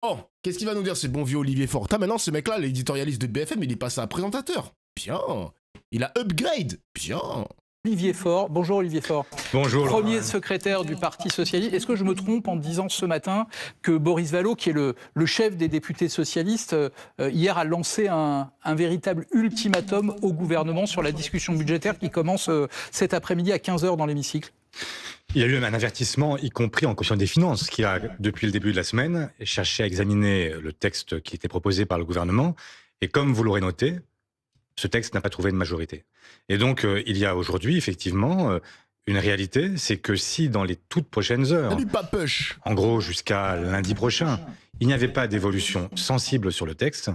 Oh, qu'est-ce qu'il va nous dire ce bon vieux Olivier Faure? Maintenant, ce mec-là, l'éditorialiste de BFM, il est passé à présentateur. Bien. Il a upgrade. Bien. Olivier Faure. Bonjour Olivier Faure. Bonjour. Premier secrétaire du Parti Socialiste. Est-ce que je me trompe en disant ce matin que Boris Vallaud, qui est le chef des députés socialistes, hier a lancé un véritable ultimatum au gouvernement sur la discussion budgétaire qui commence cet après-midi à 15 h dans l'hémicycle? Il y a eu un avertissement, y compris en commission des finances, qui a, depuis le début de la semaine, cherché à examiner le texte qui était proposé par le gouvernement. Et comme vous l'aurez noté, ce texte n'a pas trouvé de majorité. Et donc, il y a aujourd'hui, effectivement, une réalité, c'est que si dans les toutes prochaines heures, en gros jusqu'à lundi prochain, il n'y avait pas d'évolution sensible sur le texte,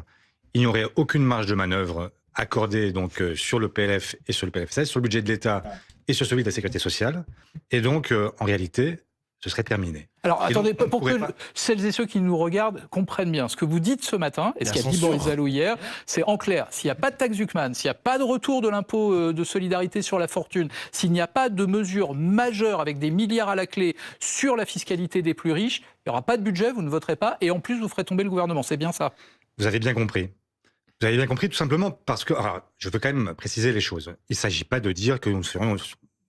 il n'y aurait aucune marge de manœuvre accordée donc, sur le PLF et sur le PLFSS, sur le budget de l'État et sur celui de la Sécurité sociale. Et donc, en réalité, ce serait terminé. Alors, attendez, pour que celles et ceux qui nous regardent comprennent bien, ce que vous dites ce matin, et ce qu'a dit Boris Vallaud hier, c'est en clair, s'il n'y a pas de taxe Zuckman, s'il n'y a pas de retour de l'impôt de solidarité sur la fortune, s'il n'y a pas de mesures majeures avec des milliards à la clé sur la fiscalité des plus riches, il n'y aura pas de budget, vous ne voterez pas, et en plus, vous ferez tomber le gouvernement. C'est bien ça? Vous avez bien compris. Vous avez bien compris, tout simplement parce que... Alors, je veux quand même préciser les choses. Il ne s'agit pas de dire que nous serions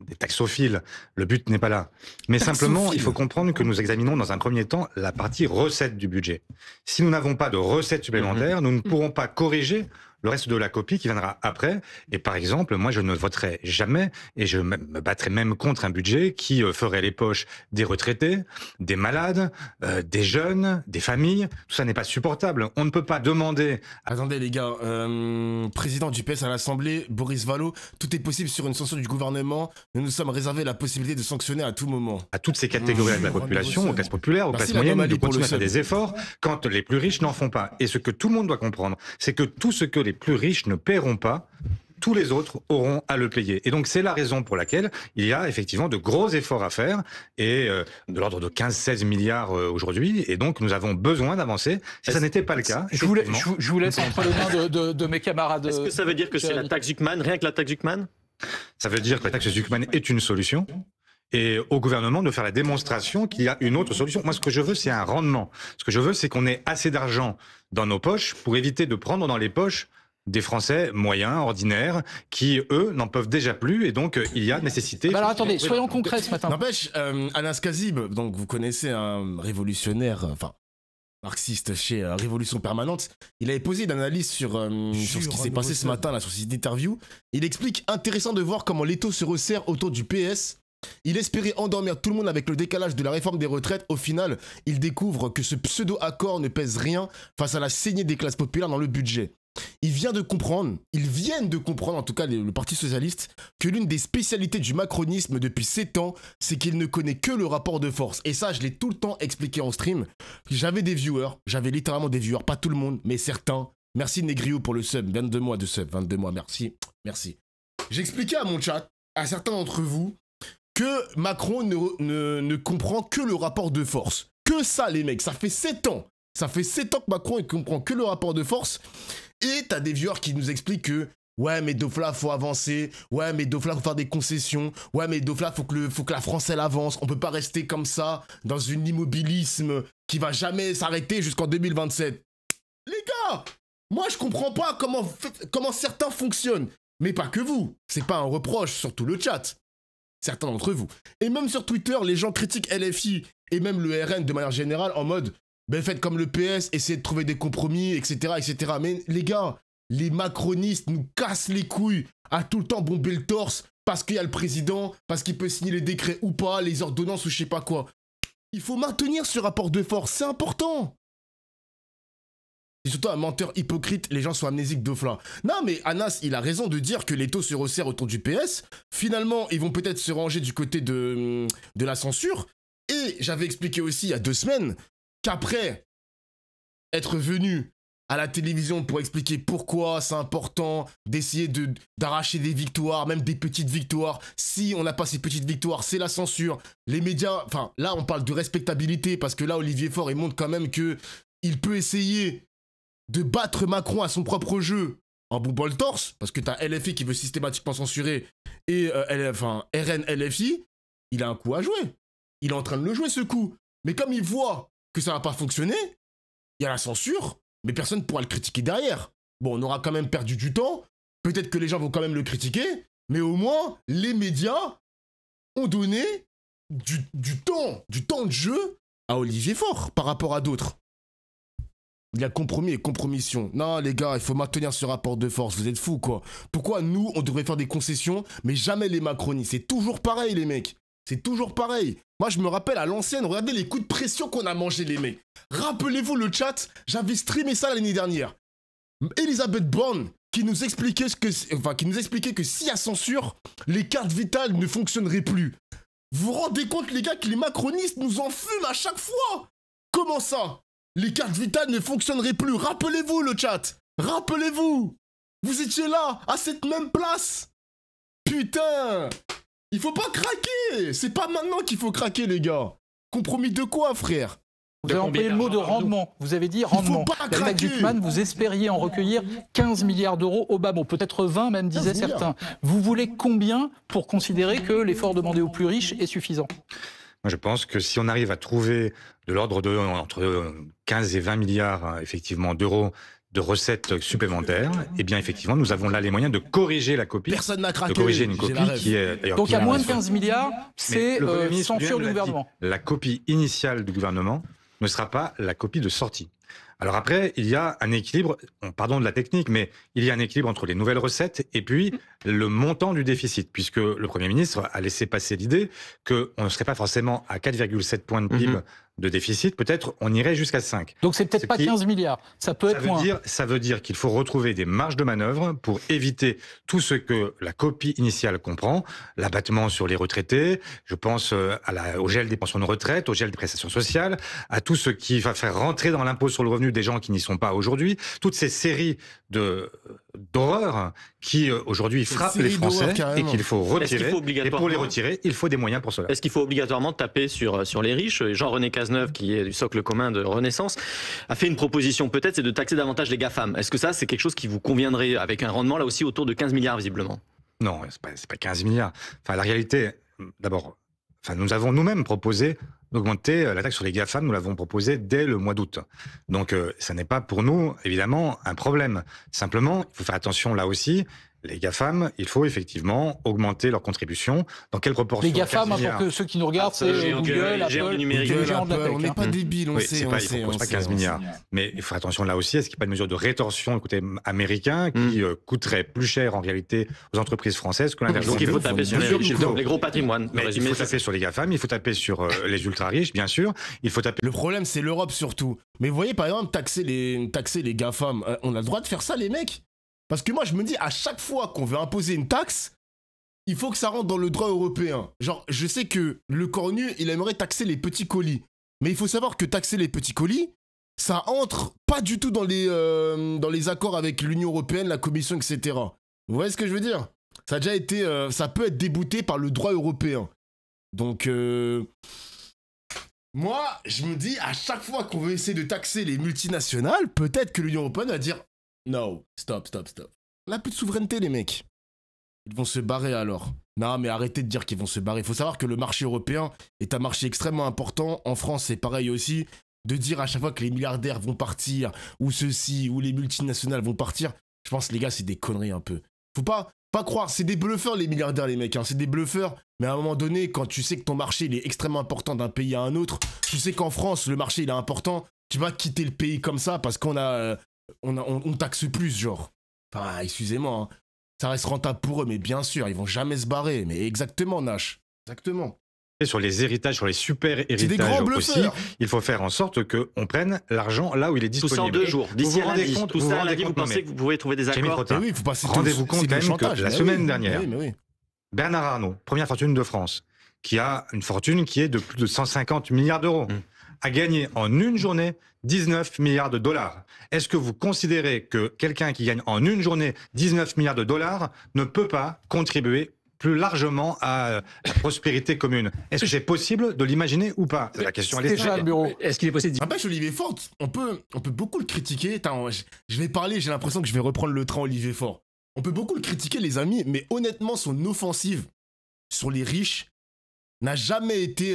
des taxophiles. Le but n'est pas là. Mais simplement, il faut comprendre que nous examinons dans un premier temps la partie recette du budget. Si nous n'avons pas de recettes supplémentaires, nous ne pourrons pas corriger le reste de la copie qui viendra après. Et par exemple, moi, je ne voterai jamais, et je me battrai même contre un budget qui ferait les poches des retraités, des malades, des jeunes, des familles. Tout ça n'est pas supportable. On ne peut pas demander... Attendez les gars, président du PS à l'Assemblée, Boris Vallaud, tout est possible sur une censure du gouvernement. Nous nous sommes réservés la possibilité de sanctionner à tout moment. À toutes ces catégories de la population, aux classes populaires, aux classes moyennes, de continuer à faire des efforts quand les plus riches n'en font pas. Et ce que tout le monde doit comprendre, c'est que tout ce que les plus riches ne paieront pas, tous les autres auront à le payer. Et donc c'est la raison pour laquelle il y a effectivement de gros efforts à faire, et de l'ordre de 15-16 milliards aujourd'hui, et donc nous avons besoin d'avancer. Si ça n'était pas le cas... Je vous laisse entre les mains de mes camarades. Est-ce que ça veut dire que c'est la taxe Zuckman, rien que la taxe Zuckman? Ça veut dire que la taxe Zuckman est une solution, et au gouvernement de faire la démonstration qu'il y a une autre solution. Moi, ce que je veux, c'est un rendement. Ce que je veux, c'est qu'on ait assez d'argent dans nos poches pour éviter de prendre dans les poches des Français moyens, ordinaires, qui, eux, n'en peuvent déjà plus, et donc il y a nécessité... Alors attendez, soyons concrets ce matin. N'empêche, Anas Kazib, donc vous connaissez un révolutionnaire, enfin, marxiste chez Révolution Permanente, il avait posé une analyse sur ce qui s'est passé ce matin, là, sur cette interview. Il explique, intéressant de voir comment l'étau se resserre autour du PS. Il espérait endormir tout le monde avec le décalage de la réforme des retraites. Au final, il découvre que ce pseudo-accord ne pèse rien face à la saignée des classes populaires dans le budget. Ils viennent de comprendre, en tout cas le Parti Socialiste, que l'une des spécialités du macronisme depuis 7 ans, c'est qu'il ne connaît que le rapport de force. Et ça, je l'ai tout le temps expliqué en stream. J'avais des viewers, j'avais littéralement des viewers, pas tout le monde, mais certains. Merci Negrio pour le sub, 22 mois de sub, 22 mois, merci, merci. J'expliquais à mon chat, à certains d'entre vous, que Macron ne comprend que le rapport de force. Que ça, les mecs, ça fait 7 ans. Ça fait 7 ans que Macron ne comprend que le rapport de force. Et t'as des viewers qui nous expliquent que ouais, mais Dofla, faut avancer. Ouais, mais Dofla, faut faire des concessions. Ouais, mais Dofla, faut que la France, elle avance. On peut pas rester comme ça, dans un immobilisme qui va jamais s'arrêter jusqu'en 2027. Les gars, moi, je comprends pas comment certains fonctionnent. Mais pas que vous. C'est pas un reproche sur tout le chat. Certains d'entre vous. Et même sur Twitter, les gens critiquent LFI et même le RN de manière générale en mode ben faites comme le PS, essayez de trouver des compromis, etc., etc. Mais les gars, les macronistes nous cassent les couilles à tout le temps bomber le torse parce qu'il y a le président, parce qu'il peut signer les décrets ou pas, les ordonnances ou je sais pas quoi. Il faut maintenir ce rapport de force, c'est important. Et surtout un menteur hypocrite, les gens sont amnésiques Dofla. Non mais Anas, il a raison de dire que les taux se resserrent autour du PS. Finalement, ils vont peut-être se ranger du côté de la censure. Et j'avais expliqué aussi il y a 2 semaines qu'après être venu à la télévision pour expliquer pourquoi c'est important d'essayer d'arracher des victoires, même des petites victoires, si on n'a pas ces petites victoires, c'est la censure. Les médias, enfin là on parle de respectabilité parce que là Olivier Faure il montre quand même que il peut essayer de battre Macron à son propre jeu en bombant le torse, parce que t'as LFI qui veut systématiquement censurer et RN LFI, il a un coup à jouer. Il est en train de le jouer ce coup. Mais comme il voit que ça va pas fonctionner, il y a la censure, mais personne ne pourra le critiquer derrière. Bon, on aura quand même perdu du temps, peut-être que les gens vont quand même le critiquer, mais au moins, les médias ont donné du temps de jeu à Olivier Faure par rapport à d'autres. Il y a compromis et compromission. Non, les gars, il faut maintenir ce rapport de force. Vous êtes fous, quoi. Pourquoi nous, on devrait faire des concessions, mais jamais les macronistes? C'est toujours pareil, les mecs. C'est toujours pareil. Moi, je me rappelle à l'ancienne, regardez les coups de pression qu'on a mangés, les mecs. Rappelez-vous le chat, j'avais streamé ça l'année dernière. Elisabeth Borne, qui nous expliquait que s'il y a censure, les cartes vitales ne fonctionneraient plus. Vous vous rendez compte, les gars, que les macronistes nous en fument à chaque fois? Comment ça? Les cartes vitales ne fonctionneraient plus. Rappelez-vous le chat. Rappelez-vous. Vous étiez là, à cette même place. Putain. Il faut pas craquer. C'est pas maintenant qu'il faut craquer, les gars. Compromis de quoi, frère? Vous avez employé le mot de rendement. Vous avez dit rendement. La taxe Zuckman, vous espériez en recueillir 15 milliards d'euros au bas mot. Peut-être 20 même, disaient certains. Vous voulez combien pour considérer que l'effort demandé aux plus riches est suffisant? Moi, je pense que si on arrive à trouver de l'ordre de entre 15 et 20 milliards effectivement d'euros de recettes supplémentaires, eh bien effectivement, nous avons là les moyens de corriger la copie. Personne n'a craqué. De corriger une copie qui est... Donc à moins de 15 milliards, c'est censure du gouvernement. La copie initiale du gouvernement ne sera pas la copie de sortie. Alors après, il y a un équilibre, pardon de la technique, mais il y a un équilibre entre les nouvelles recettes et puis le montant du déficit, puisque le Premier ministre a laissé passer l'idée qu'on ne serait pas forcément à 4,7 points de PIB de déficit, peut-être on irait jusqu'à 5. Donc c'est peut-être pas 15 milliards, ça peut être moins. Ça veut dire qu'il faut retrouver des marges de manœuvre pour éviter tout ce que la copie initiale comprend, l'abattement sur les retraités, je pense au gel des pensions de retraite, au gel des prestations sociales, à tout ce qui va faire rentrer dans l'impôt sur le revenu des gens qui n'y sont pas aujourd'hui, toutes ces séries d'horreurs qui aujourd'hui frappent les Français et qu'il faut retirer. Et pour les retirer, il faut des moyens pour cela. Est-ce qu'il faut obligatoirement taper sur les riches? Jean-René Cazeneuve, qui est du socle commun de Renaissance, a fait une proposition peut-être, c'est de taxer davantage les GAFAM. Est-ce que ça, c'est quelque chose qui vous conviendrait avec un rendement là aussi autour de 15 milliards visiblement? Non, c'est pas 15 milliards. Enfin, la réalité, d'abord, nous avons nous-mêmes proposé d'augmenter la taxe sur les GAFAM, nous l'avons proposé dès le mois d'août. Donc, ça n'est pas pour nous, évidemment, un problème. Simplement, il faut faire attention là aussi. Les GAFAM, il faut effectivement augmenter leur contribution. Dans quelle proportion? Les GAFAM, pour que ceux qui nous regardent, c'est Google, Apple, numérique, les géants de la tech. On n'est pas débiles, on sait. Il ne propose pas 15 milliards. Mais il faut faire attention là aussi, est-ce qu'il n'y a pas une mesure de rétorsion côté américain qui coûterait plus cher en réalité aux entreprises françaises que l'inverse? Donc il faut taper sur les gros patrimoines. Il faut taper sur les GAFAM, il faut taper sur les ultra-riches, bien sûr. Il faut taper... Le problème, c'est l'Europe surtout. Mais vous voyez, par exemple, taxer les GAFAM, on a le droit de faire ça, les mecs? Parce que moi, je me dis, à chaque fois qu'on veut imposer une taxe, il faut que ça rentre dans le droit européen. Genre, je sais que le cornu, il aimerait taxer les petits colis. Mais il faut savoir que taxer les petits colis, ça entre pas du tout dans les accords avec l'Union européenne, la Commission, etc. Vous voyez ce que je veux dire? Ça a déjà été, ça peut être débouté par le droit européen. Donc, moi, je me dis, à chaque fois qu'on veut essayer de taxer les multinationales, peut-être que l'Union européenne va dire... Non, stop. On n'a plus de souveraineté, les mecs. Ils vont se barrer alors. Non, mais arrêtez de dire qu'ils vont se barrer. Il faut savoir que le marché européen est un marché extrêmement important. En France, c'est pareil aussi. De dire à chaque fois que les milliardaires vont partir, ou ceux-ci, ou les multinationales vont partir, je pense, les gars, c'est des conneries un peu. Faut pas croire, c'est des bluffeurs, les milliardaires, les mecs. Hein. C'est des bluffeurs. Mais à un moment donné, quand tu sais que ton marché il est extrêmement important d'un pays à un autre, tu sais qu'en France, le marché il est important, tu vas quitter le pays comme ça parce qu'on a... On taxe plus, genre. Enfin, excusez-moi, hein. Ça reste rentable pour eux, mais bien sûr, ils vont jamais se barrer. Mais exactement, Nash. Exactement. Et sur les héritages, sur les super héritages aussi, il faut faire en sorte qu'on prenne l'argent là où il est disponible. Tout ça en 2 jours. D'ici à lundi, tout ça à lundi, vous pensez que vous pouvez trouver des accords? Oui, faut passer. Rendez-vous compte quand même que la semaine dernière, Bernard Arnault, première fortune de France, qui a une fortune qui est de plus de 150 milliards d'euros, a gagné en une journée 19 milliards de dollars. Est-ce que vous considérez que quelqu'un qui gagne en une journée 19 milliards de dollars ne peut pas contribuer plus largement à la prospérité commune? Est-ce que c'est possible de l'imaginer ou pas? La question est est-ce qu'il est possible? N'empêche, Olivier Faure, on peut beaucoup le critiquer. Attends, je vais parler, j'ai l'impression que je vais reprendre le train Olivier Faure. On peut beaucoup le critiquer, les amis, mais honnêtement, son offensive sur les riches n'a jamais été...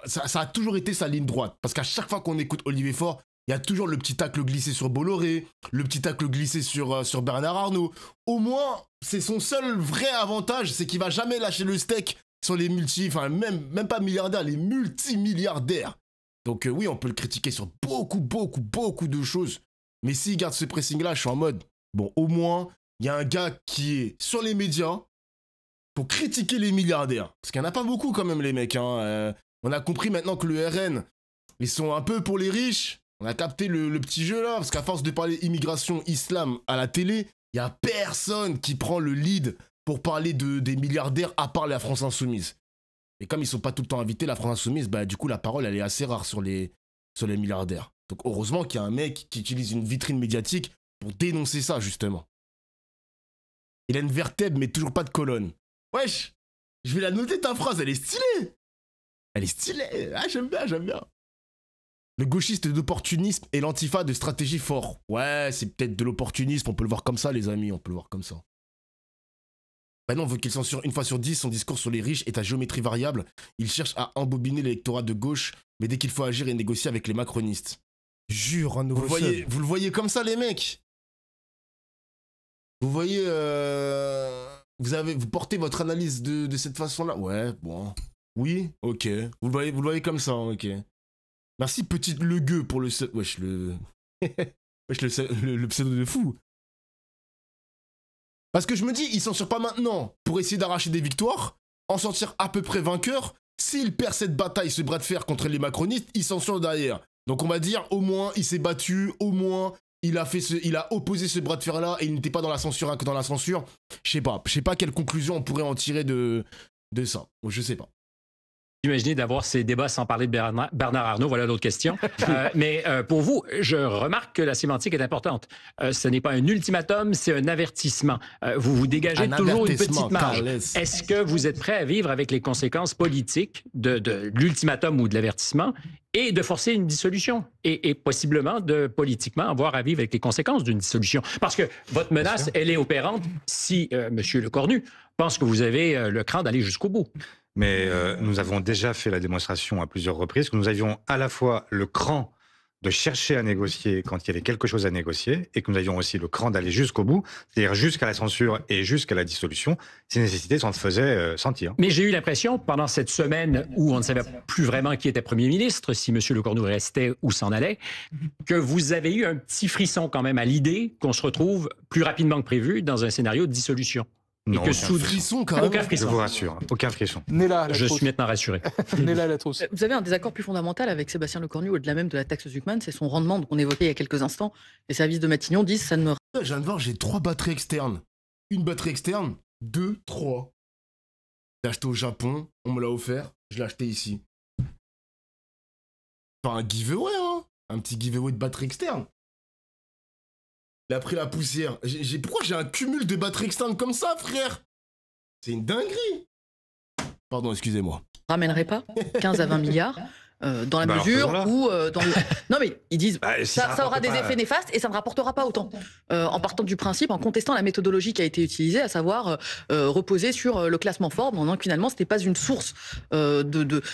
ça a toujours été sa ligne droite. Parce qu'à chaque fois qu'on écoute Olivier Faure, Il y a toujours le petit tacle glissé sur Bolloré, le petit tacle glissé sur Bernard Arnault. Au moins, c'est son seul vrai avantage, c'est qu'il va jamais lâcher le steak sur les même pas milliardaires, les multimilliardaires. Donc oui, on peut le critiquer sur beaucoup de choses. Mais s'il garde ce pressing-là, je suis en mode, bon, au moins, il y a un gars qui est sur les médias pour critiquer les milliardaires. Parce qu'il n'y en a pas beaucoup quand même, les mecs. Hein. On a compris maintenant que le RN, ils sont un peu pour les riches. On a capté le petit jeu là, parce qu'à force de parler immigration, islam à la télé, il n'y a personne qui prend le lead pour parler des milliardaires à part la France Insoumise. Et comme ils ne sont pas tout le temps invités, la France Insoumise, bah, du coup, la parole, elle est assez rare sur les milliardaires. Donc heureusement qu'il y a un mec qui utilise une vitrine médiatique pour dénoncer ça, justement. Il a une vertèbre, mais toujours pas de colonne. Wesh, je vais la noter ta phrase, elle est stylée. Elle est stylée. Ah, j'aime bien. Le gauchiste d'opportunisme et l'antifa de stratégie fort. Ouais, c'est peut-être de l'opportunisme, on peut le voir comme ça, les amis, on peut le voir comme ça. Bah non, on veut qu'il censure une fois sur 10 son discours sur les riches est à géométrie variable. Il cherche à embobiner l'électorat de gauche, mais dès qu'il faut agir et négocier avec les macronistes. Jure, un nouveau sub. Vous le voyez comme ça, les mecs. Vous voyez, vous portez votre analyse de cette façon-là. Ouais, bon. Oui, ok. Vous le voyez comme ça, ok. Merci, petite le gueux pour le... Wesh, le pseudo de fou. Parce que je me dis, il s'en sort pas maintenant pour essayer d'arracher des victoires, en sortir à peu près vainqueur. S'il perd cette bataille, ce bras de fer contre les macronistes, il s'en sort derrière. Donc on va dire, au moins, il s'est battu, au moins, il a opposé ce bras de fer-là et il n'était pas dans la censure que dans la censure. Je sais pas quelle conclusion on pourrait en tirer de ça. Je sais pas. Imaginez d'avoir ces débats sans parler de Bernard Arnault, voilà l'autre question. Mais pour vous, je remarque que la sémantique est importante. Ce n'est pas un ultimatum, c'est un avertissement. Vous vous dégagez toujours une petite marge. Est-ce que vous êtes prêt à vivre avec les conséquences politiques de l'ultimatum ou de l'avertissement et de forcer une dissolution et possiblement de politiquement avoir à vivre avec les conséquences d'une dissolution? Parce que votre menace, elle est opérante si M. Lecornu pense que vous avez le cran d'aller jusqu'au bout. Mais nous avons déjà fait la démonstration à plusieurs reprises que nous avions à la fois le cran de chercher à négocier quand il y avait quelque chose à négocier et que nous avions aussi le cran d'aller jusqu'au bout, c'est-à-dire jusqu'à la censure et jusqu'à la dissolution, si nécessité s'en faisait sentir. Mais j'ai eu l'impression, pendant cette semaine où on ne savait plus vraiment qui était Premier ministre, si M. Lecornu restait ou s'en allait, que vous avez eu un petit frisson quand même à l'idée qu'on se retrouve plus rapidement que prévu dans un scénario de dissolution. Non, aucun frisson, quand même. Aucun frisson. Je vous rassure, aucun frisson. Je suis maintenant rassuré. Vous avez un désaccord plus fondamental avec Sébastien Lecornu, au-delà même de la taxe Zucman, c'est son rendement qu'on évoquait il y a quelques instants. Les services de Matignon disent ça ne me... Je viens de voir, j'ai 3 batteries externes. Une batterie externe, 2, 3. J'ai acheté au Japon, on me l'a offert, je l'ai acheté ici. Enfin, un giveaway, hein. Un petit giveaway de batterie externe. Il a pris la poussière. Pourquoi j'ai un cumul de batteries externes comme ça, frère? C'est une dinguerie. Pardon, excusez-moi. Ramènerait pas 15 à 20 milliards dans la mesure où... Non mais ils disent ça aura des effets néfastes et ça ne rapportera pas autant. En partant du principe, en contestant la méthodologie qui a été utilisée, à savoir reposer sur le classement Forbes, en disant que finalement ce n'était pas une source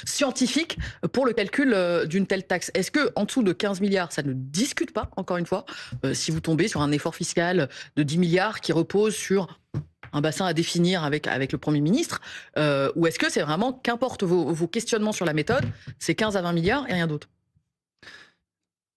scientifique pour le calcul d'une telle taxe. Est-ce que en dessous de 15 milliards, ça ne discute pas, encore une fois, si vous tombez sur un effort fiscal de 10 milliards qui repose sur un bassin à définir avec le Premier ministre, ou est-ce que c'est vraiment, qu'importe vos questionnements sur la méthode, c'est 15 à 20 milliards et rien d'autre?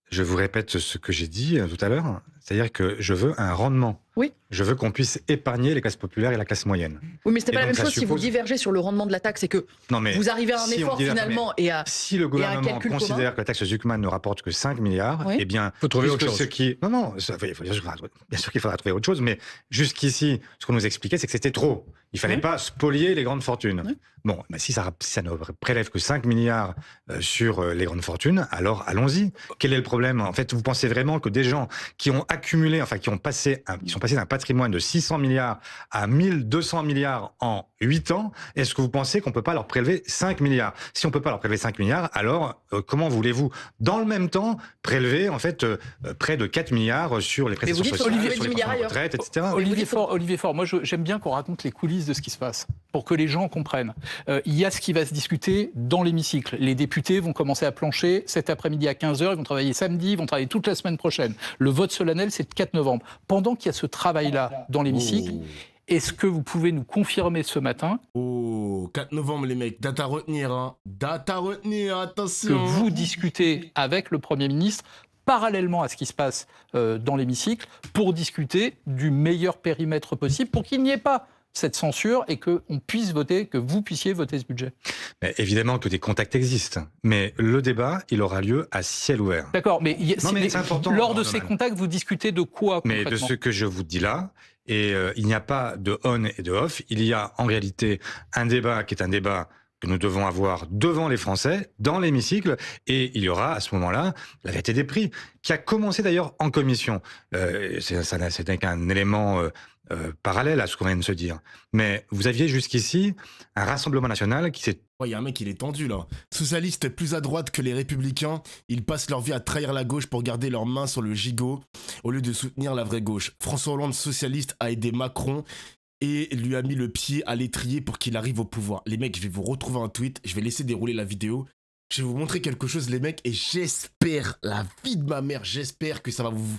Je vous répète ce que j'ai dit tout à l'heure, c'est-à-dire que je veux un rendement. Oui. Je veux qu'on puisse épargner les classes populaires et la classe moyenne. Oui, mais ce n'est pas la même chose si vous divergez sur le rendement de la taxe et que vous arrivez à un effort finalement et à si le gouvernement considère que la taxe Zucman ne rapporte que 5 milliards, eh bien... Il faut trouver autre chose. Non, bien sûr qu'il faudra trouver autre chose, mais jusqu'ici, ce qu'on nous expliquait, c'est que c'était trop. Il ne fallait pas spolier les grandes fortunes. Oui. Bon, bah si ça ne prélève que 5 milliards sur les grandes fortunes, alors allons-y. Quel est le problème? En fait, vous pensez vraiment que des gens qui ont accumulé, enfin qui sont passés d'un patrimoine de 600 milliards à 1200 milliards en 8 ans, est-ce que vous pensez qu'on ne peut pas leur prélever 5 milliards? Si on ne peut pas leur prélever 5 milliards, alors comment voulez-vous, dans le même temps, prélever en fait près de 4 milliards sur les prestations sociales, sur les pensions de retraite, etc. Olivier Faure, moi j'aime bien qu'on raconte les coulisses de ce qui se passe, pour que les gens comprennent. Il y a ce qui va se discuter dans l'hémicycle. Les députés vont commencer à plancher cet après-midi à 15h, ils vont travailler samedi, ils vont travailler toute la semaine prochaine. Le vote solennel, c'est le 4 novembre. Pendant qu'il y a ce travail-là dans l'hémicycle, est-ce que vous pouvez nous confirmer ce matin 4 novembre, les mecs, date à retenir, hein. Date à retenir, attention. Que vous discutez avec le Premier ministre parallèlement à ce qui se passe dans l'hémicycle pour discuter du meilleur périmètre possible pour qu'il n'y ait pas cette censure et qu'on puisse voter, que vous puissiez voter ce budget. Mais évidemment que des contacts existent, mais le débat, il aura lieu à ciel ouvert. D'accord, mais c'est important. Lors de ces contacts, vous discutez de quoi concrètement ? Mais de ce que je vous dis là, et il n'y a pas de on et de off, il y a en réalité un débat qui est un débat que nous devons avoir devant les Français, dans l'hémicycle, et il y aura à ce moment-là la vérité des prix, qui a commencé d'ailleurs en commission. C'est qu'un élément parallèle à ce qu'on vient de se dire. Mais vous aviez jusqu'ici un Rassemblement national qui s'est... Il y a un mec, il est tendu là. Socialistes plus à droite que les Républicains, ils passent leur vie à trahir la gauche pour garder leurs mains sur le gigot, au lieu de soutenir la vraie gauche. François Hollande, socialiste, a aidé Macron et lui a mis le pied à l'étrier pour qu'il arrive au pouvoir. Les mecs, je vais vous retrouver un tweet, je vais laisser dérouler la vidéo. Je vais vous montrer quelque chose, les mecs, et j'espère, la vie de ma mère, j'espère que ça va vous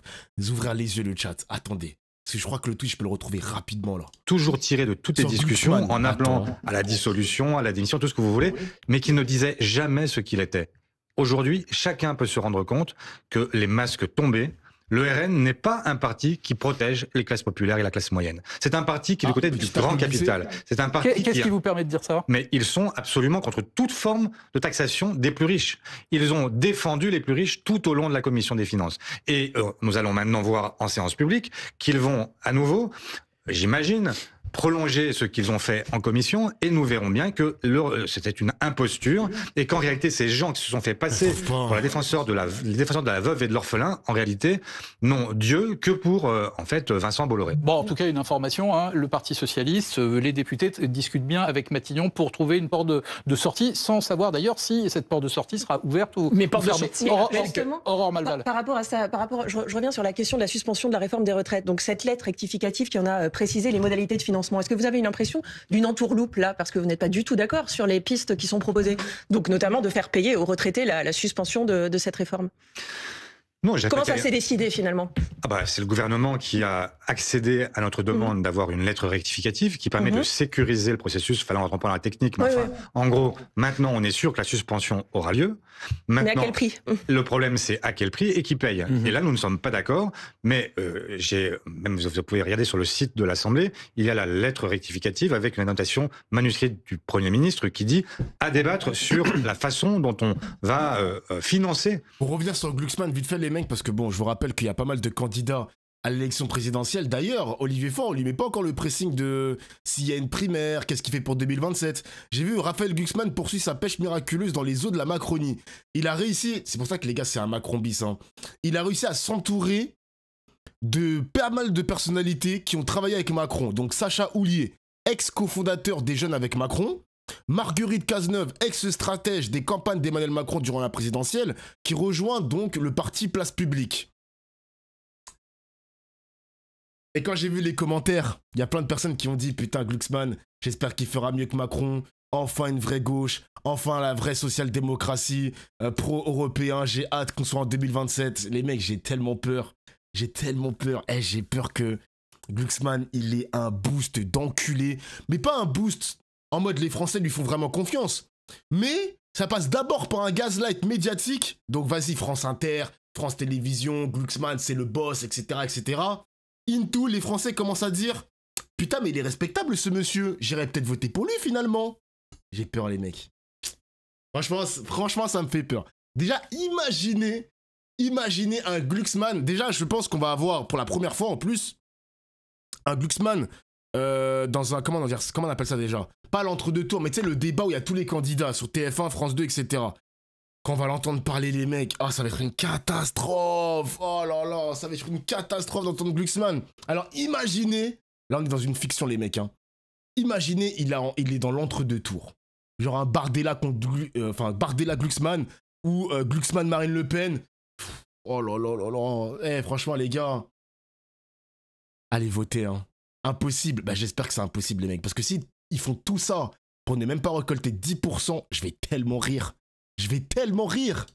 ouvrir les yeux, le chat. Attendez. Parce que je crois que le tweet, je peux le retrouver rapidement là. Toujours tiré de toutes les discussions en appelant à la dissolution, à la démission, tout ce que vous voulez, mais qui ne disait jamais ce qu'il était. Aujourd'hui, chacun peut se rendre compte que les masques tombaient. Le RN n'est pas un parti qui protège les classes populaires et la classe moyenne. C'est un parti qui est du côté du grand capital. C'est un parti Qu'est-ce qui vous permet de dire ça ? Mais ils sont absolument contre toute forme de taxation des plus riches. Ils ont défendu les plus riches tout au long de la commission des finances. Et nous allons maintenant voir en séance publique qu'ils vont à nouveau, j'imagine, prolonger ce qu'ils ont fait en commission, et nous verrons bien que c'était une imposture, et qu'en réalité, ces gens qui se sont fait passer pour les défenseurs de la veuve et de l'orphelin, en réalité, n'ont Dieu que pour, en fait, Vincent Bolloré. Bon, en tout cas, une information, hein, le Parti Socialiste, les députés discutent bien avec Matignon pour trouver une porte de sortie, sans savoir d'ailleurs si cette porte de sortie sera ouverte ou fermée. Aurore Malval. Par rapport à ça, je reviens sur la question de la suspension de la réforme des retraites. Donc cette lettre rectificative qui en a précisé les modalités de financement. Est-ce que vous avez une impression d'une entourloupe là, parce que vous n'êtes pas du tout d'accord sur les pistes qui sont proposées, donc notamment de faire payer aux retraités la suspension de cette réforme? Non, comment ça s'est décidé finalement? C'est le gouvernement qui a accédé à notre demande d'avoir une lettre rectificative qui permet de sécuriser le processus. Fallait rentrer dans la technique, mais en gros, maintenant on est sûr que la suspension aura lieu. Maintenant, mais à quel prix? Le problème, c'est à quel prix et qui paye. Et là, nous ne sommes pas d'accord. Mais même vous pouvez regarder sur le site de l'Assemblée, il y a la lettre rectificative avec une annotation manuscrite du Premier ministre qui dit à débattre sur la façon dont on va financer. Pour revenir sur Glucksmann, vite fait les mecs, parce que bon, je vous rappelle qu'il y a pas mal de candidats à l'élection présidentielle. D'ailleurs, Olivier Faure, on lui met pas encore le pressing de s'il y a une primaire, qu'est-ce qu'il fait pour 2027. J'ai vu Raphaël Glucksmann poursuit sa pêche miraculeuse dans les eaux de la Macronie. Il a réussi, c'est pour ça que les gars, c'est un Macron bis, hein. Il a réussi à s'entourer de pas mal de personnalités qui ont travaillé avec Macron. Donc Sacha Houlier, ex-cofondateur des Jeunes avec Macron. Marguerite Cazeneuve, ex-stratège des campagnes d'Emmanuel Macron durant la présidentielle, qui rejoint donc le parti Place Publique. Et quand j'ai vu les commentaires, il y a plein de personnes qui ont dit « Putain, Glucksmann, j'espère qu'il fera mieux que Macron. Enfin une vraie gauche. Enfin la vraie social-démocratie. Pro-européen. J'ai hâte qu'on soit en 2027. » Les mecs, j'ai tellement peur. J'ai tellement peur. J'ai peur que Glucksmann, il ait un boost d'enculé. Mais pas un boost en mode les Français lui font vraiment confiance. Mais ça passe d'abord par un gaslight médiatique. Donc vas-y, France Inter, France Télévisions, Glucksmann, c'est le boss, etc., etc. Into, les Français commencent à dire « Putain, mais il est respectable ce monsieur. J'irais peut-être voter pour lui finalement. » J'ai peur les mecs. Franchement, ça me fait peur. Déjà, imaginez un Glucksmann. Déjà, je pense qu'on va avoir pour la première fois en plus un Glucksmann dans un... Comment on appelle ça déjà? Pas l'entre-deux tours, mais tu sais, le débat où il y a tous les candidats sur TF1, France 2, etc. Quand on va l'entendre parler, les mecs, ça va être une catastrophe. Oh là là, ça va être une catastrophe d'entendre Glucksmann. Alors imaginez, là on est dans une fiction les mecs, hein. Imaginez, il est dans l'entre-deux tours. Genre un Bardella contre Bardella Glucksmann ou Glucksmann Marine Le Pen. Oh là là là là. Franchement les gars, allez voter, hein. Impossible. Bah j'espère que c'est impossible les mecs. Parce que si ils font tout ça pour ne même pas récolter 10%, je vais tellement rire.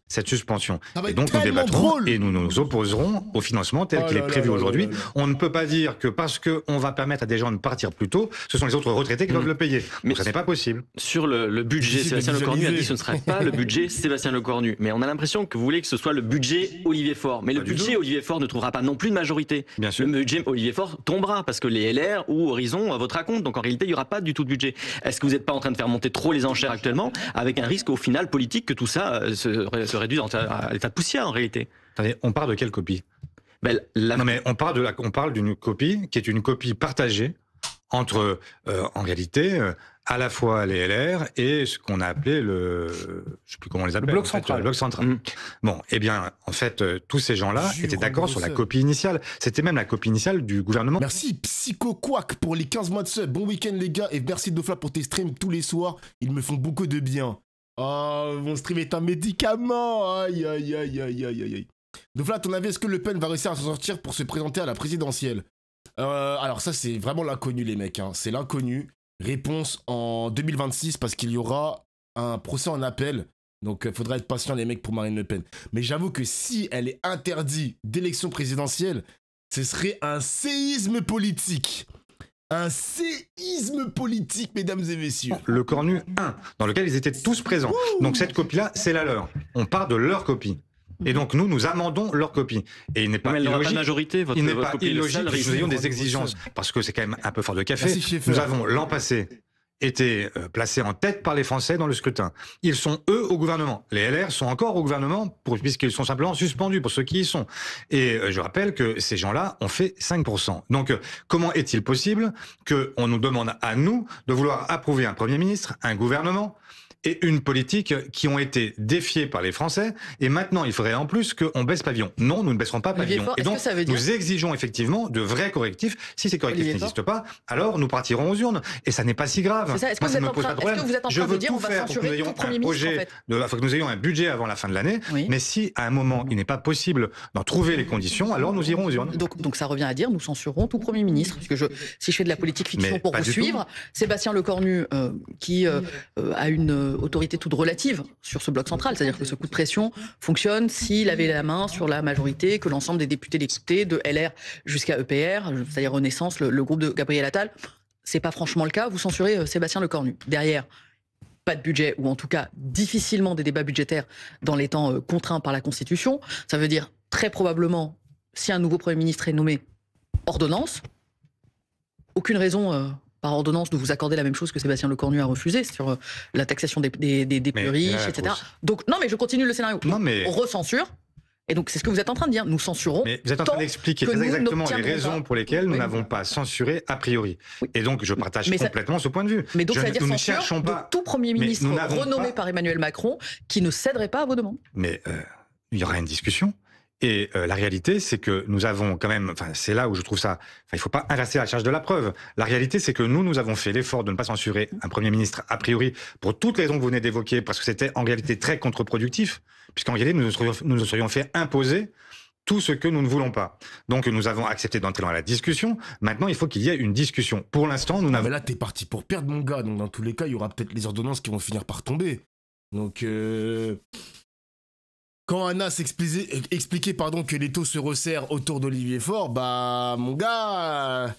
Cette suspension. Et donc nous débattrons et nous nous opposerons au financement tel qu'il est prévu aujourd'hui. On ne peut pas dire que parce qu'on va permettre à des gens de partir plus tôt, ce sont les autres retraités qui doivent le payer. Mais ça n'est pas possible. Sur le budget, Sébastien Lecornu a dit que ce ne serait pas le budget Sébastien Lecornu. Mais on a l'impression que vous voulez que ce soit le budget Olivier Faure. Mais le budget Olivier Faure ne trouvera pas non plus de majorité. Bien sûr. Le budget Olivier Faure tombera parce que les LR ou Horizon voteront contre. Donc en réalité, il n'y aura pas du tout de budget. Est-ce que vous n'êtes pas en train de faire monter trop les enchères actuellement avec un risque au final politique que tout ça se réduit à l'état de poussière en réalité? Attendez, on parle de quelle copie? Non mais on parle d'une copie qui est une copie partagée entre, en réalité, à la fois les LR et ce qu'on a appelé je sais plus comment on les appelle. Le bloc central. Le bloc central. Bon, eh bien, en fait, tous ces gens-là étaient d'accord sur la copie initiale. C'était même la copie initiale du gouvernement. Merci Psycho Quack pour les 15 mois de sub. Bon week-end les gars et merci Dofla pour tes streams tous les soirs. Ils me font beaucoup de bien. Oh, mon stream est un médicament. Aïe, aïe, aïe, aïe, aïe, aïe. Dofla, à ton avis, est-ce que Le Pen va réussir à s'en sortir pour se présenter à la présidentielle? Alors ça, c'est vraiment l'inconnu, les mecs. Hein. C'est l'inconnu. Réponse en 2026, parce qu'il y aura un procès en appel. Donc, il faudra être patient, les mecs, pour Marine Le Pen. Mais j'avoue que si elle est interdite d'élection présidentielle, ce serait un séisme politique. Un séisme politique, mesdames et messieurs. Le Cornu 1, dans lequel ils étaient tous présents. Donc cette copie-là, c'est la leur. On part de leur copie. Et donc nous amendons leur copie. Et il n'est pas illogique, majorité, il n'est pas illogique que nous ayons des exigences, parce que c'est quand même un peu fort de café. Nous avons l'an passé été placés en tête par les Français dans le scrutin. Ils sont, eux, au gouvernement. Les LR sont encore au gouvernement, puisqu'ils sont simplement suspendus, pour ceux qui y sont. Et je rappelle que ces gens-là ont fait 5%. Donc, comment est-il possible qu'on nous demande à nous de vouloir approuver un Premier ministre, un gouvernement et une politique qui ont été défiées par les Français, et maintenant il faudrait en plus qu'on baisse pavillon. Non, nous ne baisserons pas pavillon. Et donc nous exigeons effectivement de vrais correctifs. Si ces correctifs n'existent pas, alors nous partirons aux urnes. Et ça n'est pas si grave. Est-ce que vous êtes en train de dire on va censurer tout Premier ministre, en fait? Il faut que nous ayons un budget avant la fin de l'année, mais si à un moment il n'est pas possible d'en trouver les conditions, alors nous irons aux urnes. Donc ça revient à dire nous censurons tout Premier ministre. Parce que si je fais de la politique fiction pour vous suivre, Sébastien Lecornu, qui a une autorité toute relative sur ce bloc central, c'est-à-dire que ce coup de pression fonctionne s'il avait la main sur la majorité, que l'ensemble des députés l'écoutaient, de LR jusqu'à EPR, c'est-à-dire Renaissance, le groupe de Gabriel Attal. C'est pas franchement le cas. Vous censurez Sébastien Lecornu. Derrière, pas de budget, ou en tout cas difficilement des débats budgétaires dans les temps contraints par la Constitution. Ça veut dire très probablement, si un nouveau Premier ministre est nommé, ordonnance. Aucune raison par ordonnance de vous accorder la même chose que Sébastien Lecornu a refusé sur la taxation des plus riches, etc. Donc, non, mais je continue le scénario. On recensure. Et donc, c'est ce que vous êtes en train de dire. Nous censurons. Mais vous êtes en train d'expliquer très exactement les raisons pour lesquelles nous n'avons pas censuré a priori. Et donc, je partage complètement ce point de vue. Mais donc, ça veut dire censure de tout Premier ministre renommé par Emmanuel Macron qui ne céderait pas à vos demandes. Mais il y aura une discussion. Et la réalité, c'est que nous avons quand même, c'est là où je trouve ça, il faut pas inverser la charge de la preuve. La réalité, c'est que nous avons fait l'effort de ne pas censurer un Premier ministre a priori pour toutes les raisons que vous venez d'évoquer, parce que c'était en réalité très contre-productif, puisqu'en réalité, nous nous serions fait imposer tout ce que nous ne voulons pas. Donc nous avons accepté d'entrer dans la discussion. Maintenant, il faut qu'il y ait une discussion. Pour l'instant, nous n'avons... Mais là, t'es parti pour perdre, mon gars. Donc dans tous les cas, il y aura peut-être les ordonnances qui vont finir par tomber. Donc... Quand Anna s'expliquait que les taux se resserrent autour d'Olivier Faure, bah mon gars,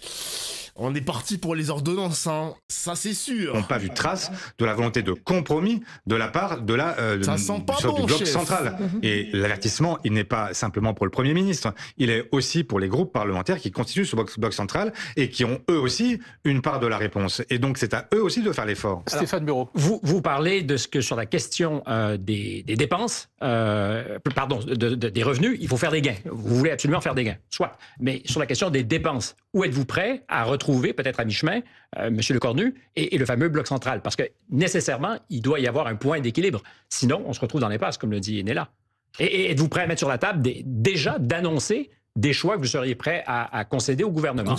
on est parti pour les ordonnances, hein. Ça c'est sûr. On n'a pas vu trace de la volonté de compromis de la part de du bloc central. Et l'avertissement, il n'est pas simplement pour le Premier ministre, il est aussi pour les groupes parlementaires qui constituent ce bloc central et qui ont eux aussi une part de la réponse. Et donc c'est à eux aussi de faire l'effort. Stéphane Bureau. Vous parlez de ce que sur la question des dépenses, des revenus, il faut faire des gains. Vous voulez absolument faire des gains, soit. Mais sur la question des dépenses, Ou êtes-vous prêt à retrouver, peut-être à mi-chemin, M. Lecornu et le fameux bloc central? Parce que nécessairement, il doit y avoir un point d'équilibre. Sinon, on se retrouve dans l'impasse, comme le dit Néla. Et êtes-vous prêt à mettre sur la table déjà d'annoncer des choix que vous seriez prêt à concéder au gouvernement?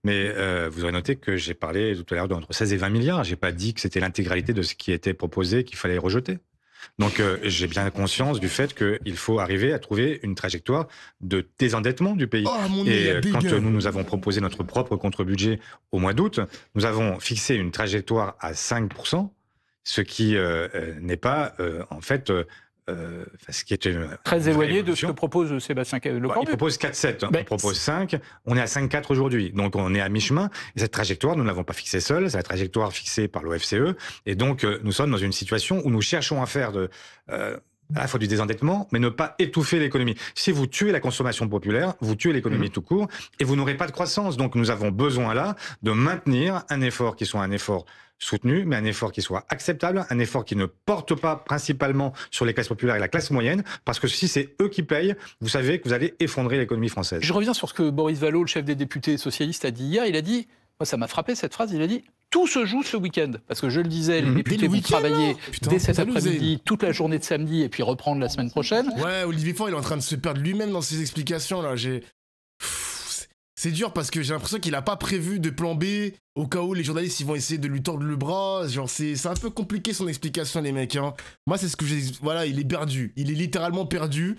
Mais vous aurez noté que j'ai parlé tout à l'heure d'entre 16 et 20 milliards. Je n'ai pas dit que c'était l'intégralité de ce qui était proposé qu'il fallait rejeter. Donc j'ai bien conscience du fait qu'il faut arriver à trouver une trajectoire de désendettement du pays. Et quand nous avons proposé notre propre contre-budget au mois d'août, nous avons fixé une trajectoire à 5%, ce qui n'est pas en fait... ce qui est très éloigné de ce que propose Sébastien Lecornu. Il propose 4,7, on propose 5, on est à 5,4 aujourd'hui, donc on est à mi-chemin. Et cette trajectoire, nous ne l'avons pas fixée seule, c'est la trajectoire fixée par l'OFCE, et donc nous sommes dans une situation où nous cherchons à faire à la fois du désendettement, mais ne pas étouffer l'économie. Si vous tuez la consommation populaire, vous tuez l'économie tout court, et vous n'aurez pas de croissance. Donc nous avons besoin là de maintenir un effort qui soit un effort soutenu, mais un effort qui soit acceptable, un effort qui ne porte pas principalement sur les classes populaires et la classe moyenne, parce que si c'est eux qui payent, vous savez que vous allez effondrer l'économie française. Je reviens sur ce que Boris Vallaud, le chef des députés socialistes, a dit hier. Il a dit, moi ça m'a frappé cette phrase, il a dit « tout se joue ce week-end ». Parce que je le disais, les députés vont travailler dès cet après-midi, toute la journée de samedi, et puis reprendre la semaine prochaine. Ouais, Olivier Faure, il est en train de se perdre lui-même dans ses explications, là. C'est dur parce que j'ai l'impression qu'il a pas prévu de plan B au cas où les journalistes ils vont essayer de lui tordre le bras. Genre c'est un peu compliqué son explication, les mecs. Hein. Moi c'est ce que j'ai... Voilà, il est perdu. Il est littéralement perdu.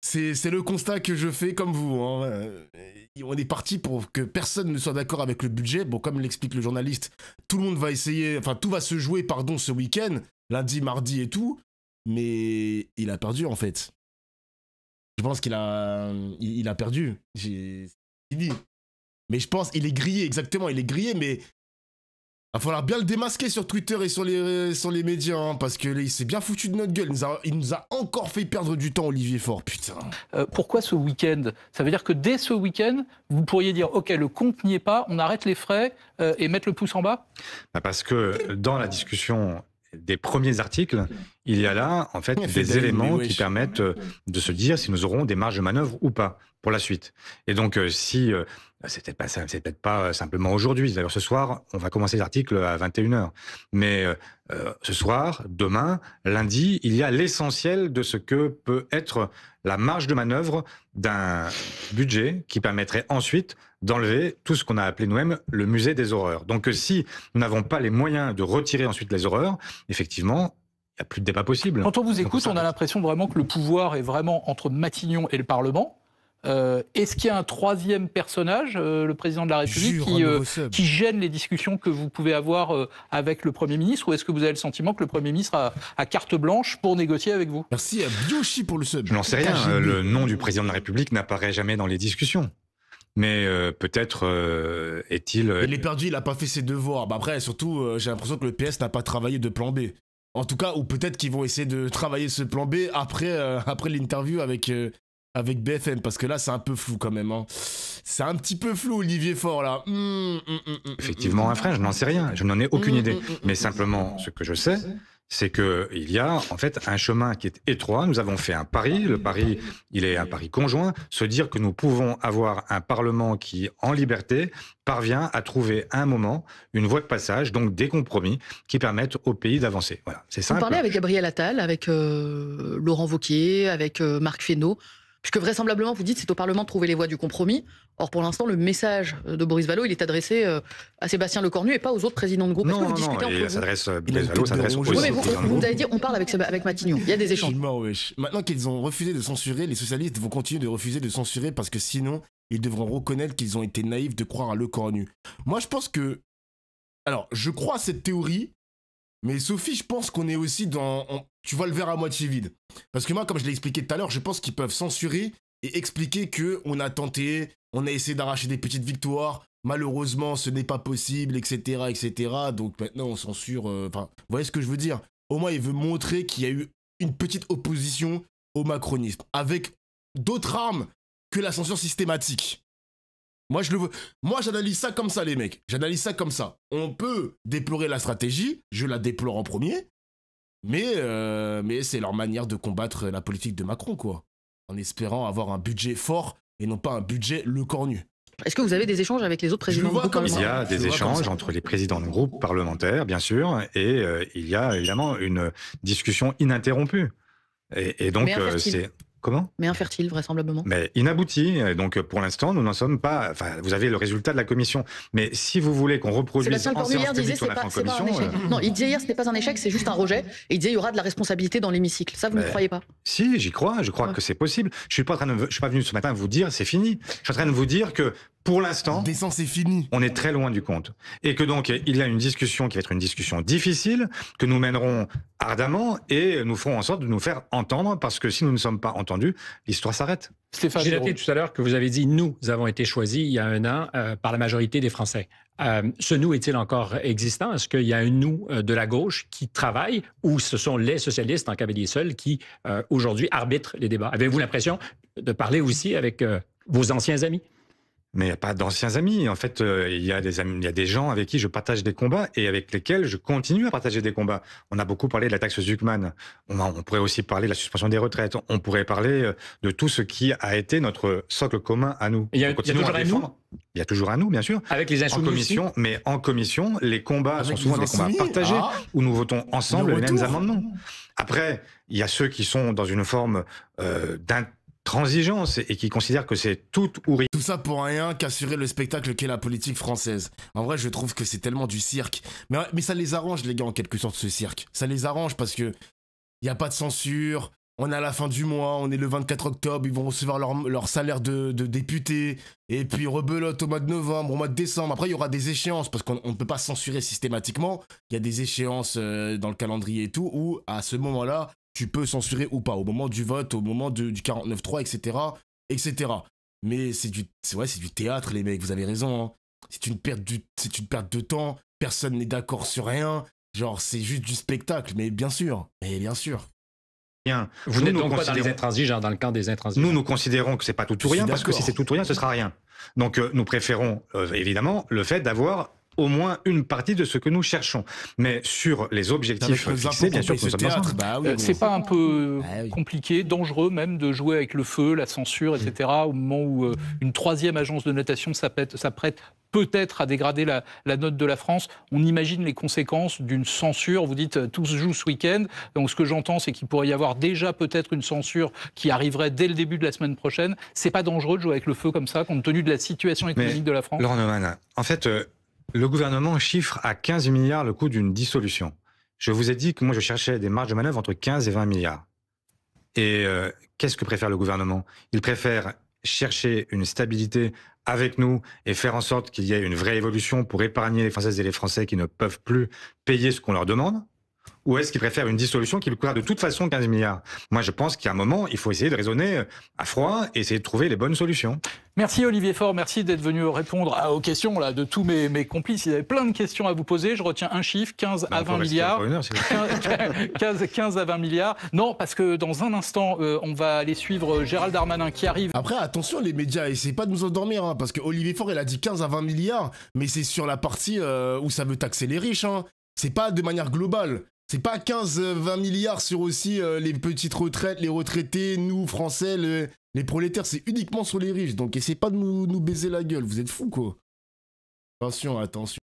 C'est le constat que je fais comme vous. Hein. On est parti pour que personne ne soit d'accord avec le budget. Bon, comme l'explique le journaliste, tout le monde va essayer... Enfin, tout va se jouer, pardon, ce week-end. Lundi, mardi et tout. Mais il a perdu, en fait. Je pense qu'il a perdu. Mais je pense il est grillé, exactement, il est grillé, mais il va falloir bien le démasquer sur Twitter et sur les médias, hein, parce que il s'est bien foutu de notre gueule. Il nous a encore fait perdre du temps, Olivier Faure, putain. Pourquoi ce week-end? Ça veut dire que dès ce week-end, vous pourriez dire, ok, le compte n'y est pas, on arrête les frais et mettre le pouce en bas? Parce que dans la discussion des premiers articles, il y a là, en fait, des éléments qui permettent de se dire si nous aurons des marges de manœuvre ou pas pour la suite. Et donc, c'est peut-être pas simplement aujourd'hui. D'ailleurs, ce soir, on va commencer les articles à 21h. Mais ce soir, demain, lundi, il y a l'essentiel de ce que peut être la marge de manœuvre d'un budget qui permettrait ensuite d'enlever tout ce qu'on a appelé nous-mêmes le musée des horreurs. Donc, si nous n'avons pas les moyens de retirer ensuite les horreurs, effectivement, il n'y a plus de débat possible. Quand on vous écoute, on a l'impression vraiment que le pouvoir est vraiment entre Matignon et le Parlement. Est-ce qu'il y a un troisième personnage, le président de la République, qui gêne les discussions que vous pouvez avoir avec le Premier ministre, ou est-ce que vous avez le sentiment que le Premier ministre a carte blanche pour négocier avec vous? Merci à Biochi pour le sub. Je n'en sais rien. Le nom du président de la République n'apparaît jamais dans les discussions. Mais peut-être est-il... Il est perdu, il n'a pas fait ses devoirs. Bah après, surtout, j'ai l'impression que le PS n'a pas travaillé de plan B. En tout cas, ou peut-être qu'ils vont essayer de travailler ce plan B après l'interview avec BFM, parce que là, c'est un peu flou quand même. Hein. C'est un petit peu flou, Olivier Faure, là. Effectivement, un frein, je n'en sais rien. Je n'en ai aucune idée. Mais simplement, ce que je sais, c'est qu'il y a en fait un chemin qui est étroit. Nous avons fait un pari. Le pari, il est un pari conjoint. Se dire que nous pouvons avoir un Parlement qui, en liberté, parvient à trouver un moment, une voie de passage, donc des compromis qui permettent au pays d'avancer. Voilà, c'est simple. Vous parlez avec Gabriel Attal, avec Laurent Wauquiez, avec Marc Fesneau, puisque vraisemblablement, vous dites c'est au Parlement de trouver les voies du compromis. Or, pour l'instant, le message de Boris Vallaud, il est adressé à Sébastien Lecornu et pas aux autres présidents de groupe. Est-ce que vous discutez entre vous? Boris Vallaud s'adresse aux oui, mais vous avez dit, on parle avec Matignon. Il y a des échanges. Maintenant qu'ils ont refusé de censurer, les socialistes vont continuer de refuser de censurer parce que sinon, ils devront reconnaître qu'ils ont été naïfs de croire à Lecornu. Moi, je pense que... Alors, je crois à cette théorie, mais Sophie, je pense qu'on est aussi dans... Tu vois le verre à moitié vide. Parce que moi, comme je l'ai expliqué tout à l'heure, je pense qu'ils peuvent censurer et expliquer qu'on a tenté, on a essayé d'arracher des petites victoires, malheureusement, ce n'est pas possible, etc., etc. Donc maintenant, on censure... Enfin, vous voyez ce que je veux dire? Au moins, il veut montrer qu'il y a eu une petite opposition au macronisme, avec d'autres armes que la censure systématique. Moi, j'analyse ça comme ça, les mecs. J'analyse ça comme ça. On peut déplorer la stratégie, je la déplore en premier, mais c'est leur manière de combattre la politique de Macron, quoi. En espérant avoir un budget fort et non pas un budget Lecornu. Est-ce que vous avez des échanges avec les autres présidents de groupe Il y a des échanges entre les présidents de groupes parlementaires, bien sûr, et il y a évidemment une discussion ininterrompue. Et donc, c'est... Comment ? Mais infertile, vraisemblablement. Mais inabouti. Donc, pour l'instant, nous n'en sommes pas... Enfin, vous avez le résultat de la commission. Mais si vous voulez qu'on reproduise en séance publique ce qu'on a fait en commission... Non, il disait hier, ce n'est pas un échec, c'est juste un rejet. Et il disait, il y aura de la responsabilité dans l'hémicycle. Ça, vous ne croyez pas ? Si, j'y crois. Je crois que c'est possible. Je suis pas venu ce matin vous dire c'est fini. Je suis en train de vous dire que pour l'instant, c'est fini. On est très loin du compte. Et que donc, il y a une discussion qui va être une discussion difficile, que nous mènerons ardemment et nous ferons en sorte de nous faire entendre, parce que si nous ne sommes pas entendus, l'histoire s'arrête. Stéphane, j'ai noté tout à l'heure que vous avez dit « nous avons été choisis il y a un an par la majorité des Français ». Ce « nous » est-il encore existant? Est-ce qu'il y a un « nous » de la gauche qui travaille, ou ce sont les socialistes en cavalier seul qui, aujourd'hui, arbitrent les débats? Avez-vous l'impression de parler aussi avec vos anciens amis? Mais il n'y a pas d'anciens amis. En fait, il y a des gens avec qui je partage des combats et avec lesquels je continue à partager des combats. On a beaucoup parlé de la taxe Zuckman. On pourrait aussi parler de la suspension des retraites. On pourrait parler de tout ce qui a été notre socle commun à nous. Il y a toujours un nous. Il y a toujours un nous, bien sûr. Avec les insoumis en commission, aussi. Mais en commission, les combats sont souvent des combats partagés où nous votons ensemble les mêmes amendements. Après, il y a ceux qui sont dans une forme d'intransigeance et qui considèrent que c'est tout ou rien. Tout ça pour rien qu'assurer le spectacle qu'est la politique française. En vrai, je trouve que c'est tellement du cirque. Mais ça les arrange, les gars, en quelque sorte, ce cirque. Ça les arrange parce que il n'y a pas de censure. On est à la fin du mois, on est le 24 octobre, ils vont recevoir leur salaire de député, et puis rebelote au mois de novembre, au mois de décembre. Après, il y aura des échéances, parce qu'on ne peut pas censurer systématiquement. Il y a des échéances dans le calendrier et tout, où à ce moment-là, tu peux censurer ou pas, au moment du vote, au moment du 49.3, etc., etc. Mais c'est du théâtre, les mecs, vous avez raison. Hein. C'est une perte de temps, personne n'est d'accord sur rien. Genre, c'est juste du spectacle, mais bien sûr. Rien. Vous n'êtes donc pas dans les intransigeants, dans le camp des intransigeants. Nous considérons que c'est pas tout ou rien, parce que si c'est tout ou rien, ce sera rien. Donc nous préférons évidemment le fait d'avoir au moins une partie de ce que nous cherchons. Mais sur les objectifs fixés, bien sûr, c'est pas un peu compliqué, dangereux même, de jouer avec le feu, la censure, etc., au moment où une troisième agence de notation s'apprête peut-être à dégrader la note de la France. On imagine les conséquences d'une censure. Vous dites tout se joue ce week-end. Donc ce que j'entends, c'est qu'il pourrait y avoir déjà peut-être une censure qui arriverait dès le début de la semaine prochaine. C'est pas dangereux de jouer avec le feu comme ça, compte tenu de la situation économique de la France? Laurent Neumann, en fait, le gouvernement chiffre à 15 milliards le coût d'une dissolution. Je vous ai dit que moi je cherchais des marges de manœuvre entre 15 et 20 milliards. Et qu'est-ce que préfère le gouvernement? Il préfère chercher une stabilité avec nous et faire en sorte qu'il y ait une vraie évolution pour épargner les Françaises et les Français qui ne peuvent plus payer ce qu'on leur demande? Ou est-ce qu'ils préfèrent une dissolution qui lui coûtera de toute façon 15 milliards? Moi, je pense qu'à un moment, il faut essayer de raisonner à froid et essayer de trouver les bonnes solutions. Merci Olivier Faure, merci d'être venu répondre aux questions là, de tous mes complices. Ils avaient plein de questions à vous poser. Je retiens un chiffre, 15 à 20 milliards. 15 à 20 milliards. Non, parce que dans un instant, on va aller suivre Gérald Darmanin qui arrive. Après, attention les médias, essayez pas de nous endormir, hein, parce que Olivier Faure, il a dit 15 à 20 milliards, mais c'est sur la partie où ça veut taxer les riches. Hein. C'est pas de manière globale. C'est pas 15-20 milliards sur aussi les petites retraites, les retraités, nous, Français, les prolétaires. C'est uniquement sur les riches. Donc essayez pas de nous baiser la gueule. Vous êtes fous, quoi. Attention.